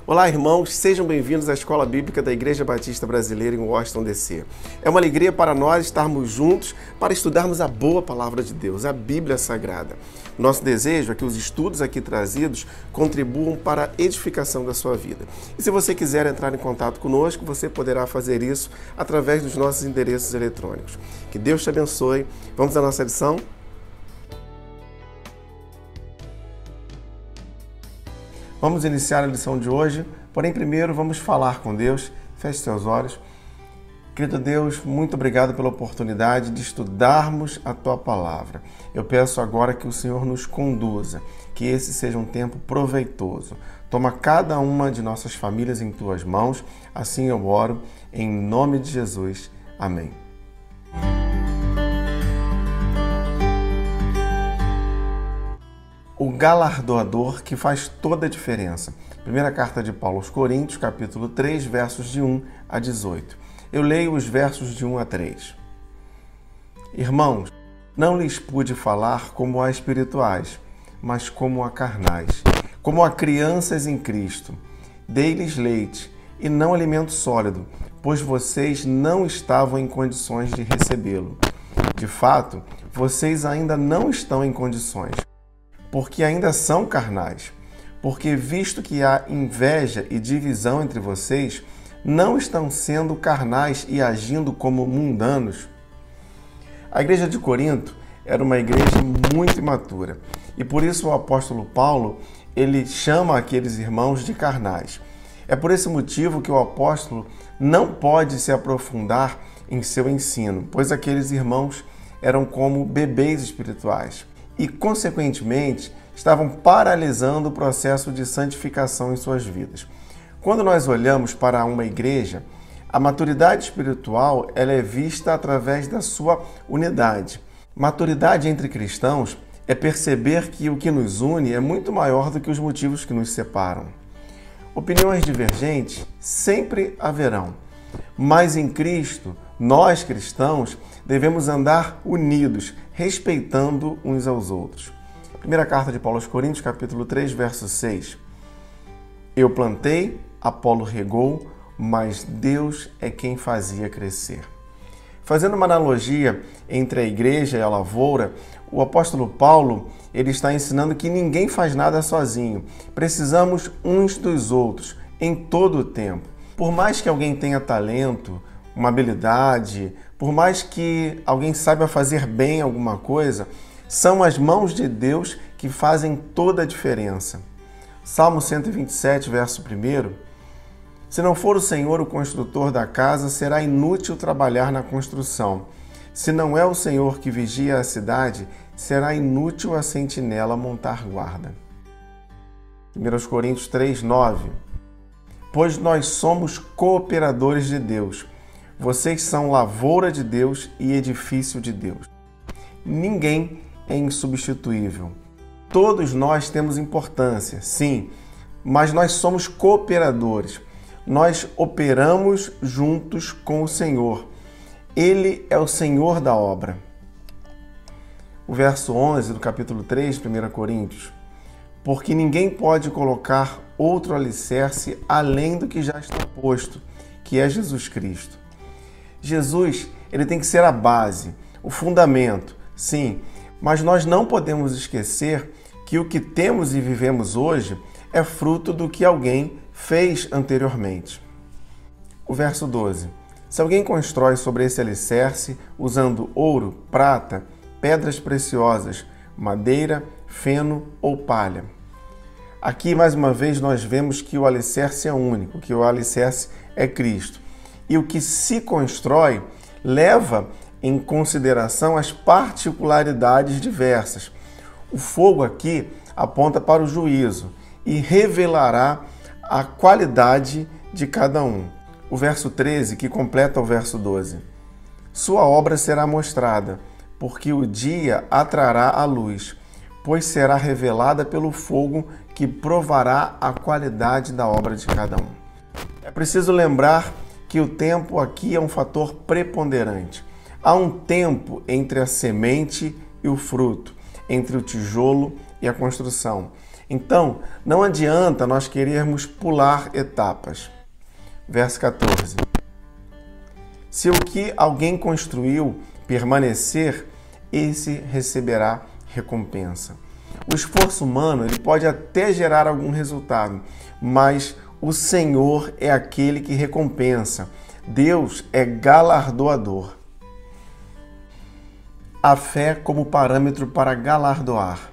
Olá, irmãos, sejam bem-vindos à Escola Bíblica da Igreja Batista Brasileira em Washington, D.C. É uma alegria para nós estarmos juntos para estudarmos a boa palavra de Deus, a Bíblia Sagrada. Nosso desejo é que os estudos aqui trazidos contribuam para a edificação da sua vida. E se você quiser entrar em contato conosco, você poderá fazer isso através dos nossos endereços eletrônicos. Que Deus te abençoe. Vamos à nossa lição? Vamos iniciar a lição de hoje, porém primeiro vamos falar com Deus. Feche seus olhos. Querido Deus, muito obrigado pela oportunidade de estudarmos a Tua Palavra. Eu peço agora que o Senhor nos conduza, que esse seja um tempo proveitoso. Toma cada uma de nossas famílias em Tuas mãos, assim eu oro, em nome de Jesus. Amém. O galardoador que faz toda a diferença. Primeira carta de Paulo aos Coríntios, capítulo 3, versos de 1 a 18. Eu leio os versos de 1 a 3. Irmãos, não lhes pude falar como a espirituais, mas como a carnais, como a crianças em Cristo. Dei-lhes leite e não alimento sólido, pois vocês não estavam em condições de recebê-lo. De fato, vocês ainda não estão em condições, porque ainda são carnais. Porque, visto que há inveja e divisão entre vocês, não estão sendo carnais e agindo como mundanos. A igreja de Corinto era uma igreja muito imatura, e por isso o apóstolo Paulo, ele chama aqueles irmãos de carnais. É por esse motivo que o apóstolo não pode se aprofundar em seu ensino, pois aqueles irmãos eram como bebês espirituais e, consequentemente, estavam paralisando o processo de santificação em suas vidas. Quando nós olhamos para uma igreja, a maturidade espiritual ela é vista através da sua unidade. Maturidade entre cristãos é perceber que o que nos une é muito maior do que os motivos que nos separam. Opiniões divergentes sempre haverão, mas em Cristo, nós cristãos devemos andar unidos, respeitando uns aos outros. Primeira carta de Paulo aos Coríntios, capítulo 3, verso 6. Eu plantei, Apolo regou, mas Deus é quem fazia crescer. Fazendo uma analogia entre a igreja e a lavoura, o apóstolo Paulo ele está ensinando que ninguém faz nada sozinho. Precisamos uns dos outros em todo o tempo. Por mais que alguém tenha talento, uma habilidade, por mais que alguém saiba fazer bem alguma coisa, são as mãos de Deus que fazem toda a diferença. Salmo 127, verso 1. Se não for o Senhor o construtor da casa, será inútil trabalhar na construção. Se não é o Senhor que vigia a cidade, será inútil a sentinela montar guarda. 1 Coríntios 3, 9. Pois nós somos cooperadores de Deus. Vocês são lavoura de Deus e edifício de Deus. Ninguém é insubstituível. Todos nós temos importância, sim, mas nós somos cooperadores. Nós operamos juntos com o Senhor. Ele é o Senhor da obra. O verso 11 do capítulo 3 de 1 Coríntios. Porque ninguém pode colocar outro alicerce além do que já está posto, que é Jesus Cristo. Jesus, ele tem que ser a base, o fundamento, sim, mas nós não podemos esquecer que o que temos e vivemos hoje é fruto do que alguém fez anteriormente. O verso 12. Se alguém constrói sobre esse alicerce usando ouro, prata, pedras preciosas, madeira, feno ou palha. Aqui, mais uma vez, nós vemos que o alicerce é único, que o alicerce é Cristo. E o que se constrói leva em consideração as particularidades diversas. O fogo aqui aponta para o juízo e revelará a qualidade de cada um. O verso 13, que completa o verso 12. Sua obra será mostrada, porque o dia a trará a luz, pois será revelada pelo fogo que provará a qualidade da obra de cada um. É preciso lembrar que o tempo aqui é um fator preponderante. Há um tempo entre a semente e o fruto, entre o tijolo e a construção. Então, não adianta nós querermos pular etapas. Verso 14. Se o que alguém construiu permanecer, esse receberá recompensa. O esforço humano ele pode até gerar algum resultado, mas o Senhor é aquele que recompensa. Deus é galardoador. A fé como parâmetro para galardoar.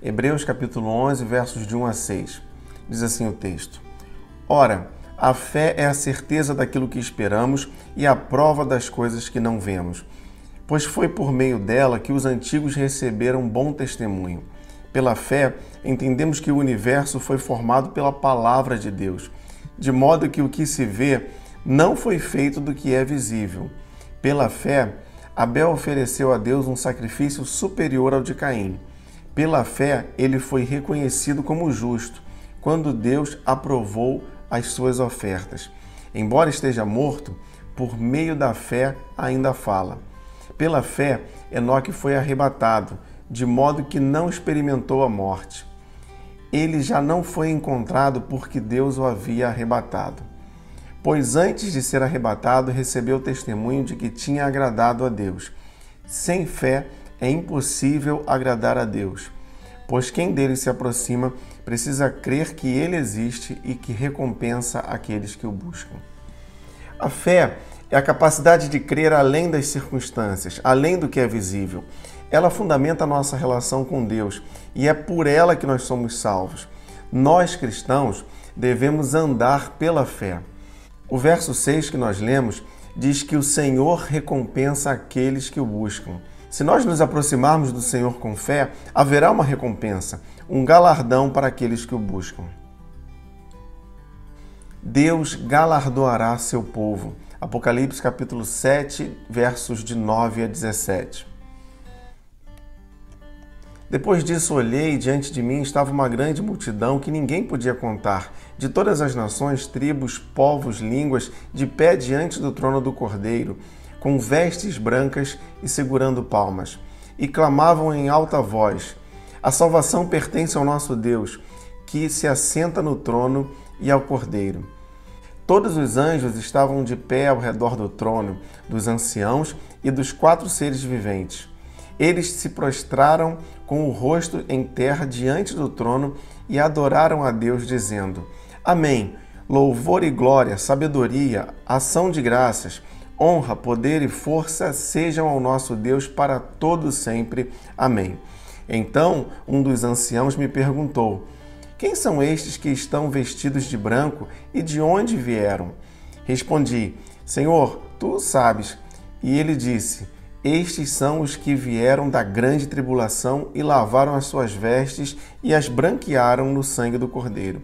Hebreus capítulo 11, versos de 1 a 6. Diz assim o texto. Ora, a fé é a certeza daquilo que esperamos e a prova das coisas que não vemos. Pois foi por meio dela que os antigos receberam bom testemunho. Pela fé, entendemos que o universo foi formado pela palavra de Deus, de modo que o que se vê não foi feito do que é visível. Pela fé, Abel ofereceu a Deus um sacrifício superior ao de Caim. Pela fé, ele foi reconhecido como justo, quando Deus aprovou as suas ofertas. Embora esteja morto, por meio da fé ainda fala. Pela fé, Enoque foi arrebatado, de modo que não experimentou a morte. Ele já não foi encontrado porque Deus o havia arrebatado. Pois antes de ser arrebatado, recebeu testemunho de que tinha agradado a Deus. Sem fé é impossível agradar a Deus, pois quem dele se aproxima precisa crer que ele existe e que recompensa aqueles que o buscam. A fé é a capacidade de crer além das circunstâncias, além do que é visível. Ela fundamenta a nossa relação com Deus e é por ela que nós somos salvos. Nós, cristãos, devemos andar pela fé. O verso 6 que nós lemos diz que o Senhor recompensa aqueles que o buscam. Se nós nos aproximarmos do Senhor com fé, haverá uma recompensa, um galardão para aqueles que o buscam. Deus galardoará seu povo. Apocalipse capítulo 7, versos de 9 a 17. Depois disso olhei e diante de mim estava uma grande multidão que ninguém podia contar, de todas as nações, tribos, povos, línguas, de pé diante do trono do Cordeiro, com vestes brancas e segurando palmas, e clamavam em alta voz: a salvação pertence ao nosso Deus, que se assenta no trono, e ao Cordeiro. Todos os anjos estavam de pé ao redor do trono, dos anciãos e dos 4 seres viventes. Eles se prostraram com o rosto em terra diante do trono e adoraram a Deus, dizendo: Amém. Louvor e glória, sabedoria, ação de graças, honra, poder e força sejam ao nosso Deus para todo sempre. Amém. Então um dos anciãos me perguntou: quem são estes que estão vestidos de branco e de onde vieram? Respondi: Senhor, tu o sabes. E ele disse: estes são os que vieram da grande tribulação e lavaram as suas vestes e as branquearam no sangue do Cordeiro.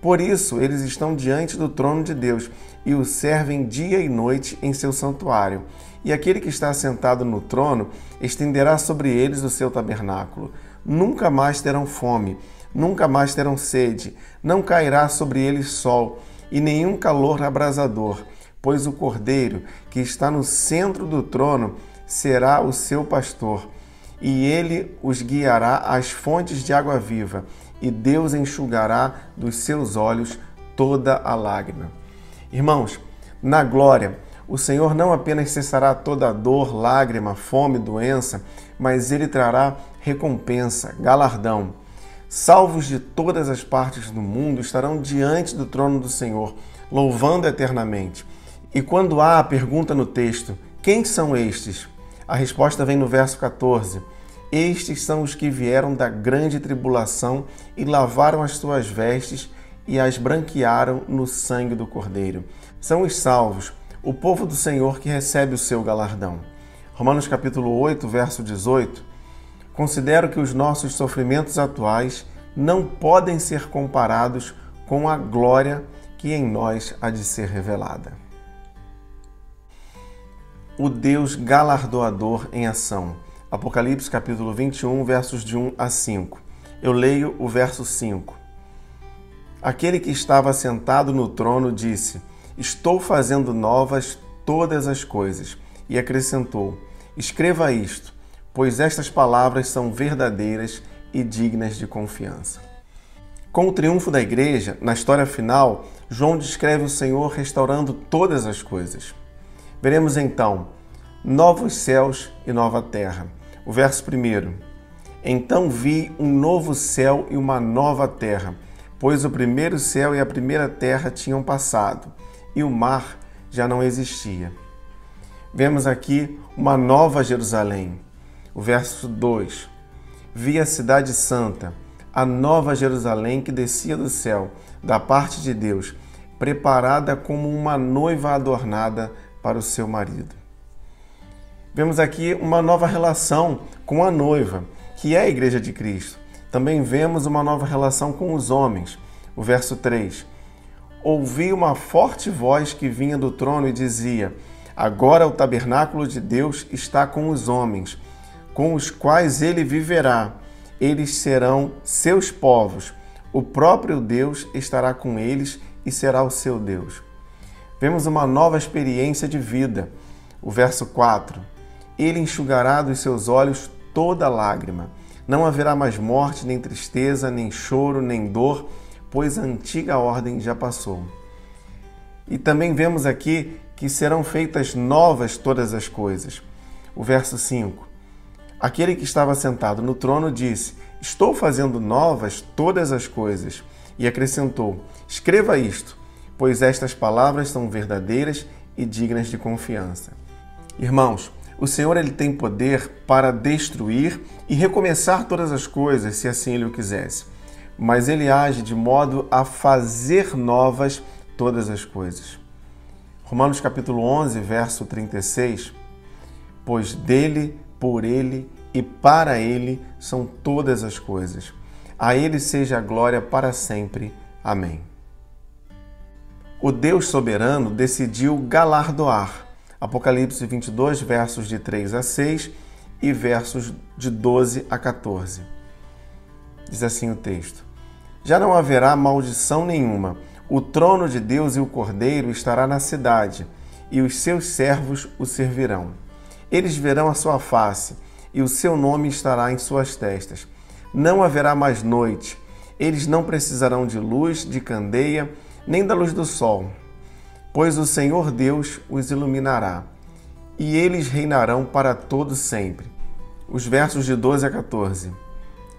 Por isso, eles estão diante do trono de Deus e o servem dia e noite em seu santuário. E aquele que está sentado no trono estenderá sobre eles o seu tabernáculo. Nunca mais terão fome, nunca mais terão sede, não cairá sobre eles sol e nenhum calor abrasador, pois o Cordeiro, que está no centro do trono, será o seu pastor, e ele os guiará às fontes de água viva, e Deus enxugará dos seus olhos toda a lágrima. Irmãos, na glória, o Senhor não apenas cessará toda dor, lágrima, fome, doença, mas ele trará recompensa, galardão. Salvos de todas as partes do mundo estarão diante do trono do Senhor, louvando eternamente. E quando há a pergunta no texto, quem são estes? A resposta vem no verso 14. Estes são os que vieram da grande tribulação e lavaram as suas vestes e as branquearam no sangue do Cordeiro. São os salvos, o povo do Senhor que recebe o seu galardão. Romanos capítulo 8, verso 18. Considero que os nossos sofrimentos atuais não podem ser comparados com a glória que em nós há de ser revelada. O Deus galardoador em ação. Apocalipse capítulo 21, versos de 1 a 5. Eu leio o verso 5. Aquele que estava sentado no trono disse: Estou fazendo novas todas as coisas. E acrescentou: Escreva isto, pois estas palavras são verdadeiras e dignas de confiança. Com o triunfo da igreja, na história final, João descreve o Senhor restaurando todas as coisas. Veremos então novos céus e nova terra. O verso 1. Então vi um novo céu e uma nova terra, pois o primeiro céu e a primeira terra tinham passado, e o mar já não existia. Vemos aqui uma nova Jerusalém. O verso 2. Vi a cidade santa, a nova Jerusalém que descia do céu, da parte de Deus, preparada como uma noiva adornada para o seu marido. Vemos aqui uma nova relação com a noiva, que é a Igreja de Cristo. Também vemos uma nova relação com os homens. O verso 3. Ouvi uma forte voz que vinha do trono e dizia: agora o tabernáculo de Deus está com os homens, com os quais ele viverá. Eles serão seus povos. O próprio Deus estará com eles e será o seu Deus. Vemos uma nova experiência de vida. O verso 4. Ele enxugará dos seus olhos toda lágrima. Não haverá mais morte, nem tristeza, nem choro, nem dor, pois a antiga ordem já passou. E também vemos aqui que serão feitas novas todas as coisas. O verso 5. Aquele que estava sentado no trono disse: estou fazendo novas todas as coisas. E acrescentou: escreva isto, pois estas palavras são verdadeiras e dignas de confiança. Irmãos, o Senhor ele tem poder para destruir e recomeçar todas as coisas, se assim ele o quisesse. Mas ele age de modo a fazer novas todas as coisas. Romanos capítulo 11, verso 36. Pois dele, por ele e para ele são todas as coisas. A ele seja a glória para sempre. Amém. O Deus soberano decidiu galardoar. Apocalipse 22, versos de 3 a 6 e versos de 12 a 14. Diz assim o texto: já não haverá maldição nenhuma. O trono de Deus e o Cordeiro estará na cidade, e os seus servos o servirão. Eles verão a sua face, e o seu nome estará em suas testas. Não haverá mais noite. Eles não precisarão de luz, de candeia, nem da luz do sol, pois o Senhor Deus os iluminará, e eles reinarão para todo sempre. Os versos de 12 a 14.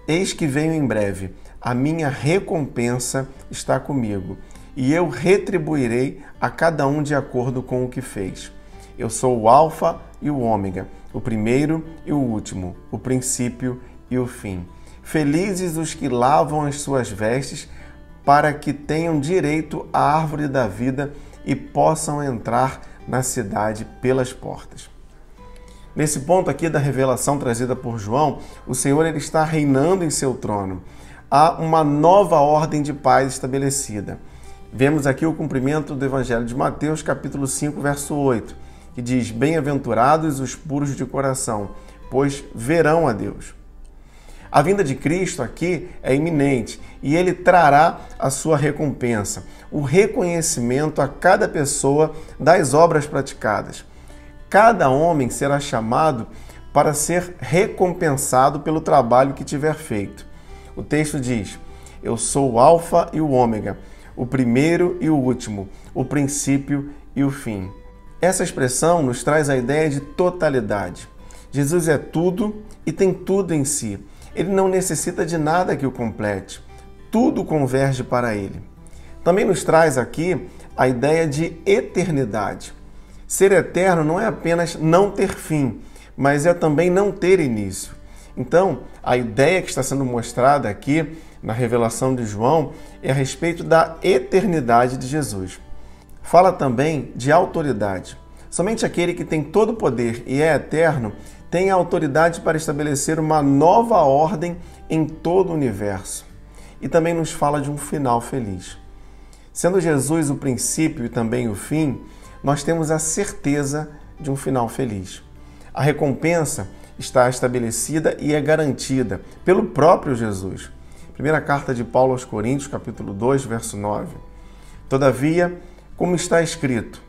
Eis que venho em breve, a minha recompensa está comigo, e eu retribuirei a cada um de acordo com o que fez. Eu sou o Alfa e o Ômega, o primeiro e o último, o princípio e o fim. Felizes os que lavam as suas vestes, para que tenham direito à árvore da vida e possam entrar na cidade pelas portas. Nesse ponto aqui da revelação trazida por João, o Senhor ele está reinando em seu trono. Há uma nova ordem de paz estabelecida. Vemos aqui o cumprimento do Evangelho de Mateus, capítulo 5, verso 8, que diz: bem-aventurados os puros de coração, pois verão a Deus. A vinda de Cristo aqui é iminente e ele trará a sua recompensa, o reconhecimento a cada pessoa das obras praticadas. Cada homem será chamado para ser recompensado pelo trabalho que tiver feito. O texto diz: eu sou o Alfa e o Ômega, o primeiro e o último, o princípio e o fim. Essa expressão nos traz a ideia de totalidade. Jesus é tudo e tem tudo em si. Ele não necessita de nada que o complete. Tudo converge para ele. Também nos traz aqui a ideia de eternidade. Ser eterno não é apenas não ter fim, mas é também não ter início. Então, a ideia que está sendo mostrada aqui na revelação de João é a respeito da eternidade de Jesus. Fala também de autoridade. Somente aquele que tem todo o poder e é eterno tem a autoridade para estabelecer uma nova ordem em todo o universo. E também nos fala de um final feliz. Sendo Jesus o princípio e também o fim, nós temos a certeza de um final feliz. A recompensa está estabelecida e é garantida pelo próprio Jesus. Primeira carta de Paulo aos Coríntios, capítulo 2, verso 9. Todavia, como está escrito: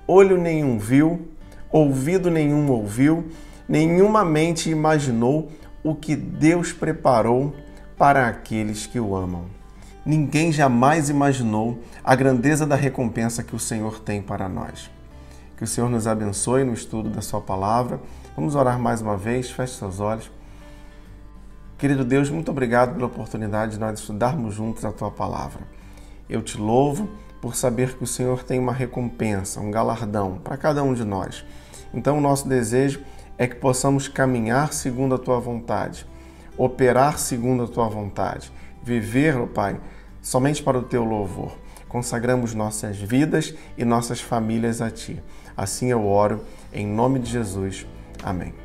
olho nenhum viu, ouvido nenhum ouviu, nenhuma mente imaginou o que Deus preparou para aqueles que o amam. Ninguém jamais imaginou a grandeza da recompensa que o Senhor tem para nós. Que o Senhor nos abençoe no estudo da sua palavra. Vamos orar mais uma vez, feche seus olhos. Querido Deus, muito obrigado pela oportunidade de nós estudarmos juntos a tua palavra. Eu te louvo por saber que o Senhor tem uma recompensa, um galardão para cada um de nós. Então, o nosso desejo é que possamos caminhar segundo a tua vontade, operar segundo a tua vontade, viver, ó Pai, somente para o teu louvor. Consagramos nossas vidas e nossas famílias a ti. Assim eu oro, em nome de Jesus. Amém.